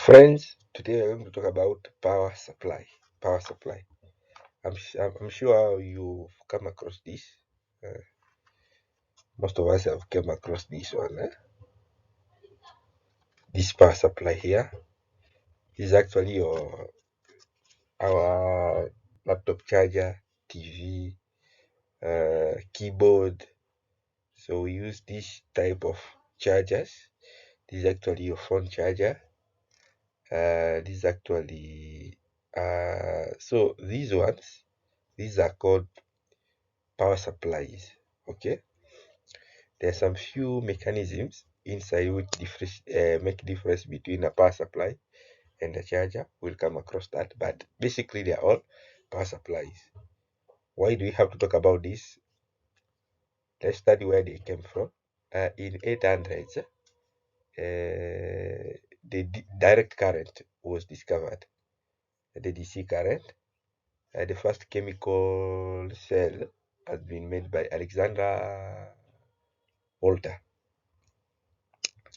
Friends, today we're going to talk about power supply. Power supply. I'm sure you've come across this. Uh, Most of us have come across this one. This power supply here is actually our laptop charger, TV, keyboard. So we use this type of chargers. This is actually your phone charger. This is actually so these are called power supplies. Okay, there are some few mechanisms inside which make difference between a power supply and a charger. We'll come across that, but basically they are all power supplies. Why do we have to talk about this? Let's study where they came from. In 800s, the direct current was discovered, the DC current. The first chemical cell has been made by Alexander Volta.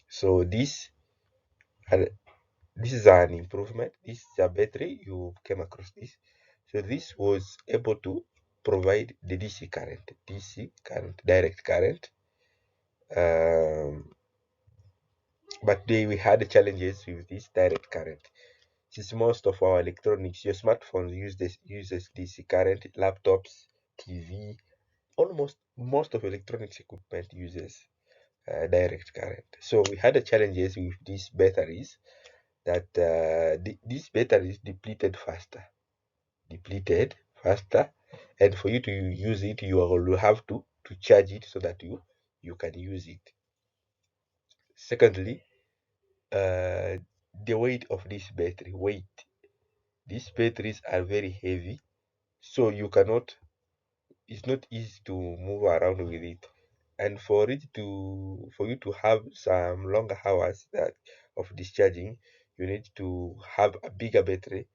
So uh, this is an improvement. This is a battery. You came across this. So this was able to provide the DC current, direct current. Um, we had challenges with this direct current. Since most of our electronics, your smartphones uses DC current, laptops, TV, almost most of electronics equipment uses direct current. So we had challenges with these batteries that these batteries depleted faster, and for you to use it you will have to charge it so that you can use it. Secondly, uh, the weight of this battery weight these batteries are very heavy, so it's not easy to move around with it, and for you to have some longer hours of discharging, you need to have a bigger battery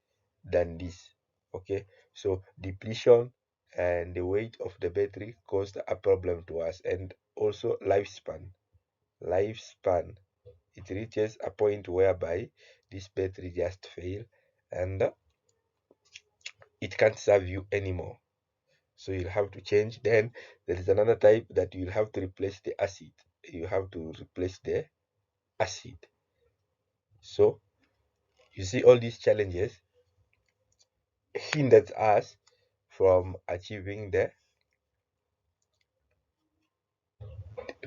than this. Okay, so depletion and the weight of the battery caused a problem to us, and also lifespan. It reaches a point whereby this battery just fail, and it can't serve you anymore, so you'll have to change. Then there is another type that you'll have to replace the acid. You have to replace the acid. So you see, all these challenges hindered us from achieving the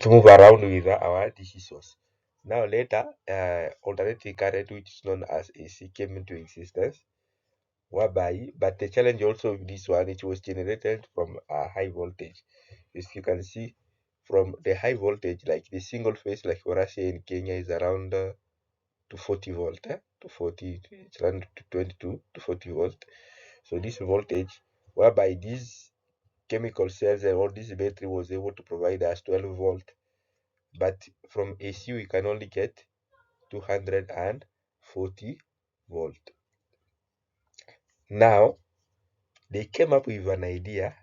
to move around with our DC source. Now later, alternating current, which is known as AC, came into existence, whereby, but the challenge also with this one, it was generated from a high voltage. As you can see, from the high voltage, like the single phase, like for us here in Kenya, is around to 40 volt, to 40, it's around to 22 to 40 volt. So this voltage, whereby these chemical cells and all this battery was able to provide us 12 volt, but from AC we can only get 240 volt. Now they came up with an idea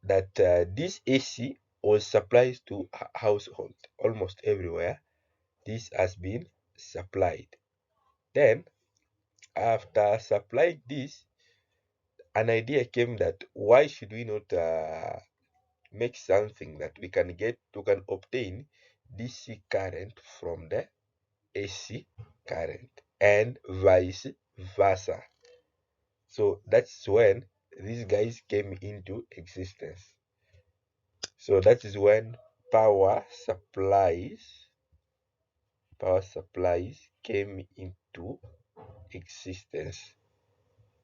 that this AC was supplied to household almost everywhere. This has been supplied. Then after supplying this, an idea came that why should we not make something that we can obtain DC current from the AC current and vice versa. So that's when these guys came into existence. So that is when power supplies came into existence.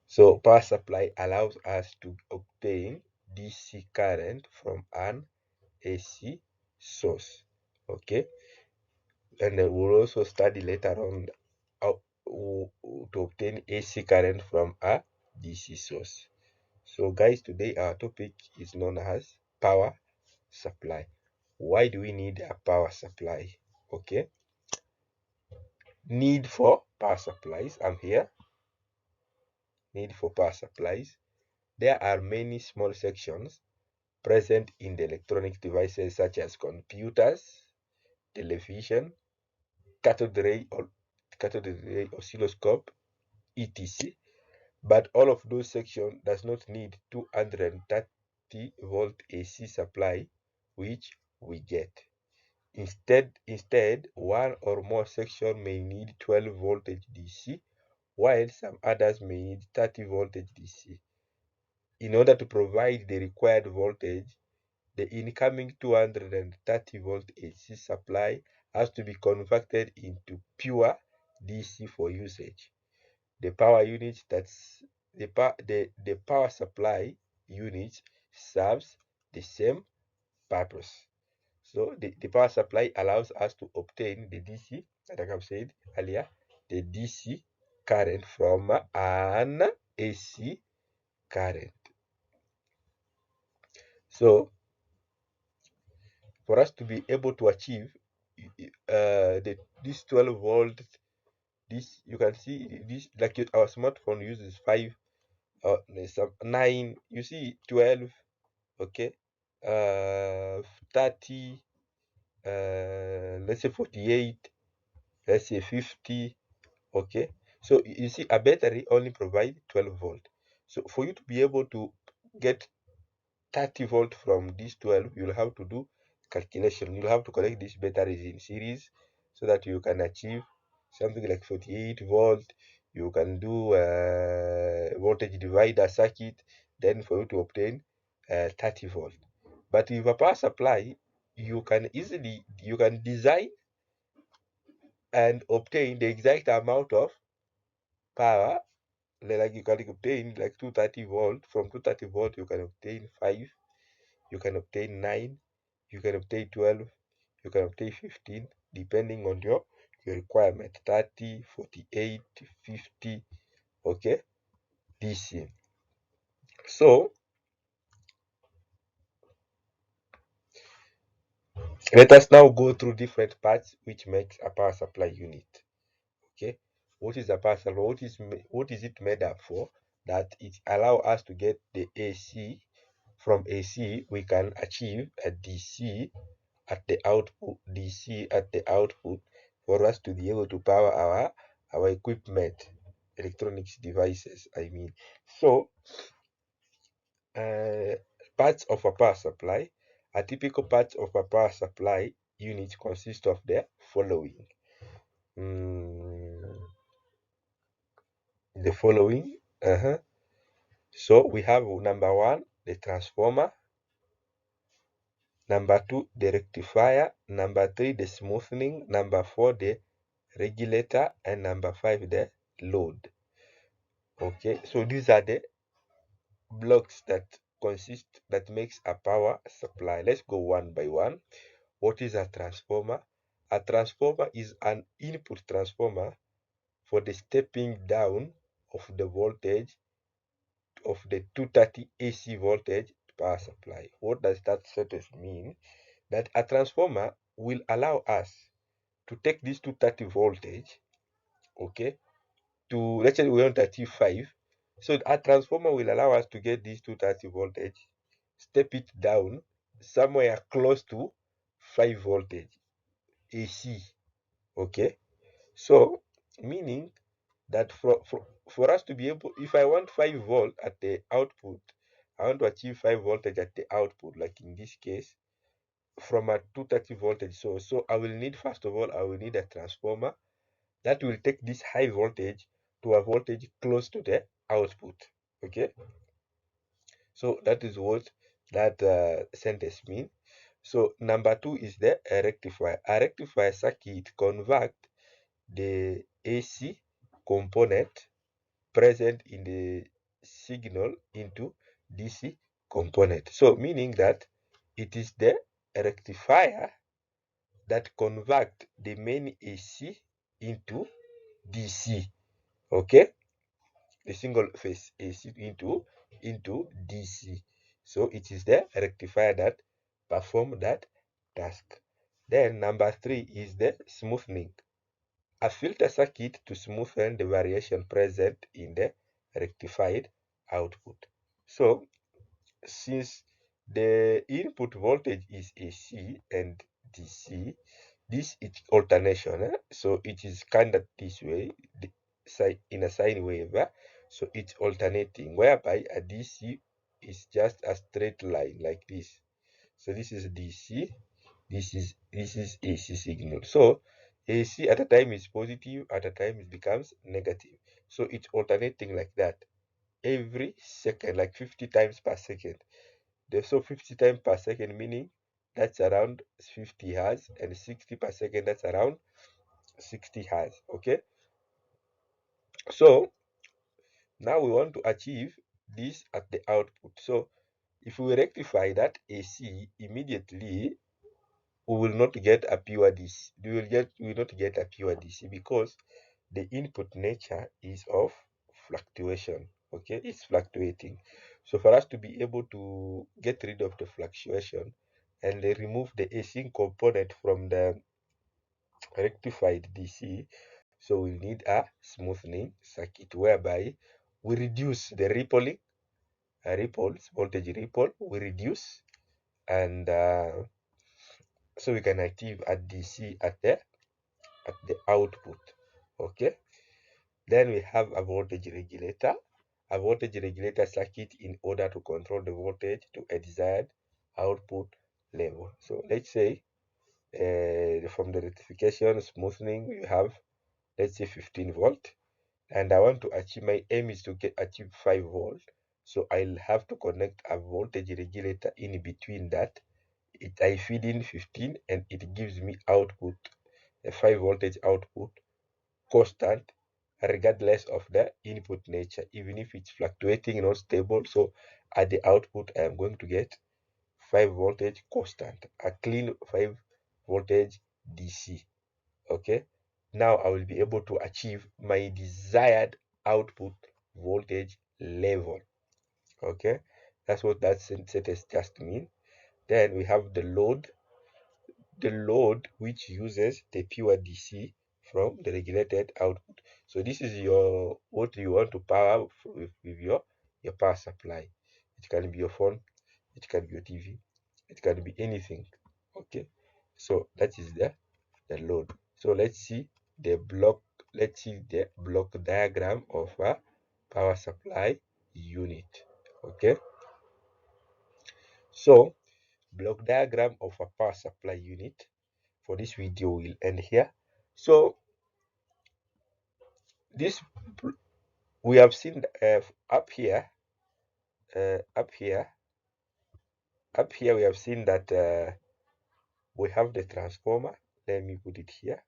So power supply allows us to obtain DC current from an AC source. Okay, and then we'll also study later on how to obtain AC current from a DC source. So guys, today our topic is known as power supply. Why do we need a power supply? Okay, need for power supplies. I'm here. Need for power supplies. There are many small sections present in the electronic devices such as computers, television, cathode ray, or cathode ray oscilloscope, etc. But all of those sections does not need 230 volt AC supply, which we get. Instead, one or more sections may need 12 voltage DC, while some others may need 30 voltage DC. In order to provide the required voltage, the incoming 230 volt AC supply has to be converted into pure DC for usage. The power unit the power supply unit serves the same purpose. So the power supply allows us to obtain the DC, like I've said earlier, the DC current from an AC current. So for us to be able to achieve this 12 volt, this you can see this like our smartphone uses 5 some 9, you see 12, okay, 30, let's say 48, let's say 50, okay. So you see a battery only provide 12 volt. So for you to be able to get 30 volt from this 12, you'll have to do calculation. You'll have to connect these batteries in series so that you can achieve something like 48 volt. You can do voltage divider circuit, then for you to obtain 30 volt. But with a power supply, you can design and obtain the exact amount of power. Like you can obtain like 230 volt. From 230 volt, you can obtain 5, you can obtain 9, you can obtain 12, you can obtain 15, depending on your requirement. 30, 48, 50, okay, DC. So let us now go through different parts which makes a power supply unit. Okay, what is a power supply? What is it made up for? That it allow us to get the AC. From AC we can achieve a DC at the output for us to be able to power our equipment, electronics devices, I mean. So uh, parts of a power supply, a typical parts of a power supply unit consist of the following. Mm, the following. So we have number one, the transformer. Number two, the rectifier. Number three, the smoothing. Number four, the regulator. And number five, the load. Okay, so these are the blocks that makes a power supply. Let's go one by one. What is a transformer? A transformer is an input transformer for the stepping down of the voltage of the 230 AC voltage power supply. What does that sentence mean? That a transformer will allow us to take this 230 voltage, okay, to, let's say we want to achieve 5. So a transformer will allow us to get this 230 voltage, step it down somewhere close to 5 voltage AC. Okay, so meaning that for us to be able, if I want 5 volt at the output, I want to achieve 5 voltage at the output, like in this case, from a 230 voltage source. So I will need, first of all, I will need a transformer that will take this high voltage to a voltage close to the output. Okay, so that is what that sentence means. So number two is the rectifier. A rectifier circuit convert the AC component present in the signal into DC component. So meaning that it is the rectifier that convert the main AC into DC. Okay, the single phase AC into DC. So it is the rectifier that perform that task. Then number three is the smoothing. A filter circuit to smoothen the variation present in the rectified output. So since the input voltage is AC and DC, this is alternation, so it is kind of this way, in a sine wave, so it's alternating, whereby a DC is just a straight line like this. So this is DC, this is AC signal. So AC at a time is positive, at a time it becomes negative. So it's alternating like that every second, like 50 times per second. So 50 times per second, meaning that's around 50 hertz, and 60 per second, that's around 60 hertz. Okay, so now we want to achieve this at the output. So if we rectify that AC immediately, we will not get a pure DC. We will not get a pure DC because the input nature is of fluctuation. Okay, it's fluctuating. So for us to be able to get rid of the fluctuation and remove the AC component from the rectified DC, so we need a smoothing circuit whereby we reduce the rippling, voltage ripple, we reduce, and so we can achieve a DC at the output. Okay, then we have a voltage regulator, circuit in order to control the voltage to a desired output level. So let's say from the rectification smoothing, we have, let's say, 15 volt, and I want to achieve, my aim is to achieve 5 volt. So I'll have to connect a voltage regulator in between that. I feed in 15 and it gives me output, a 5 voltage output, constant, regardless of the input nature, even if it's fluctuating, not stable. So at the output, I am going to get 5 voltage constant, a clean 5 voltage DC. Okay, now I will be able to achieve my desired output voltage level. Okay, that's what that sentence just mean. Then we have the load which uses the pure DC from the regulated output. So this is your what you want to power with your power supply. It can be your phone, it can be your TV, it can be anything. Okay, so that is the load. So let's see the block diagram of a power supply unit. Okay, so block diagram of a power supply unit for this video will end here. So this we have seen up here, uh, up here up here we have seen that we have the transformer. Let me put it here,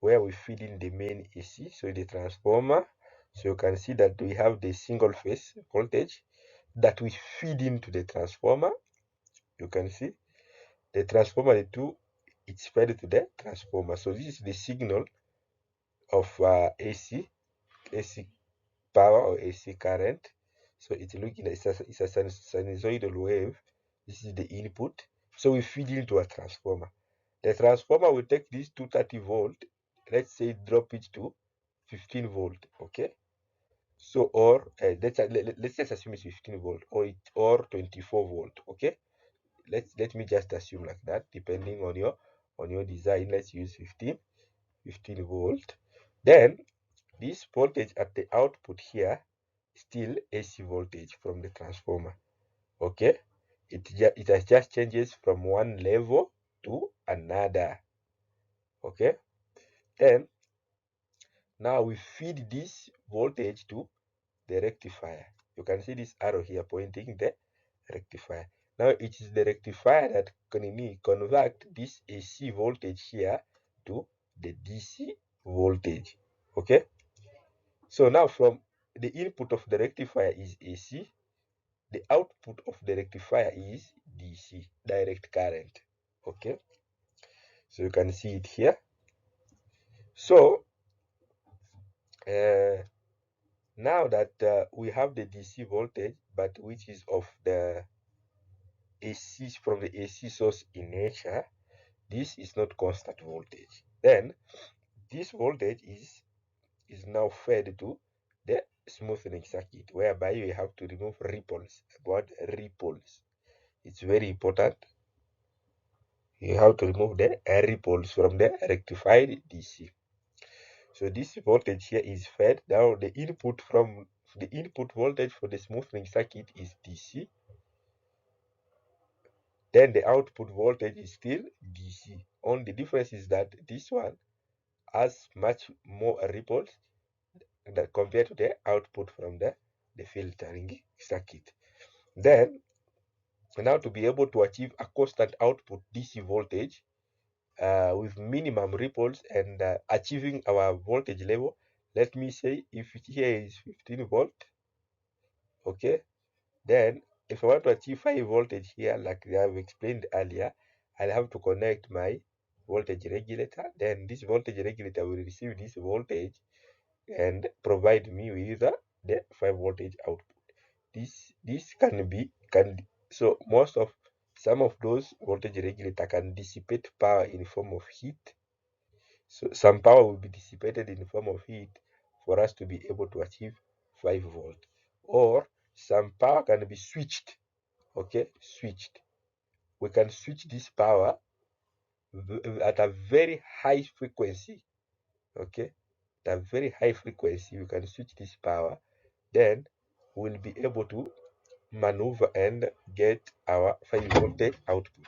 where we feed in the main AC, so the transformer. So you can see that we have the single phase voltage that we feed into the transformer. You can see the transformer, the two, it's fed to the transformer. So this is the signal of AC power or AC current. So it's looking at, it's a sinusoidal wave. This is the input. So we feed into a transformer. The transformer will take this 230 volt, let's say drop it to 15 volt. Okay, so or let's just assume it's 15 volt, or 24 volt. Okay, let me just assume like that, depending on your design. Let's use 15 volt. Then this voltage at the output here, still AC voltage from the transformer. Okay, it has just changes from one level to another. Okay, then now we feed this voltage to the rectifier. You can see this arrow here pointing the rectifier. Now it is the rectifier that can convert this AC voltage here to the DC voltage. Okay, so now from the input of the rectifier is AC, the output of the rectifier is DC, direct current. Okay, so you can see it here. So now that we have the DC voltage, but which is of the AC, from the AC source in nature, this is not constant voltage. Then this voltage is now fed to the smoothing circuit, whereby you have to remove ripples. About ripples, it's very important. you have to remove the ripples from the rectified DC. So this voltage here is fed. Now the input voltage for the smoothing circuit is DC. Then the output voltage is still DC. Only the difference is that this one has much more ripples that compared to the output from the filtering circuit. Then now to be able to achieve a constant output DC voltage with minimum ripples and achieving our voltage level, let me say if here is 15 volt, okay, then if I want to achieve 5 voltage here like I have explained earlier, I'll have to connect my voltage regulator. Then this voltage regulator will receive this voltage and provide me with the 5 voltage output. This can so most of some of those voltage regulator can dissipate power in form of heat. So some power will be dissipated in the form of heat for us to be able to achieve 5 volt. Or some power can be switched. Okay, switched. We can switch this power at a very high frequency. Okay, at a very high frequency, we can switch this power. Then we'll be able to maneuver and get our 5 voltage output.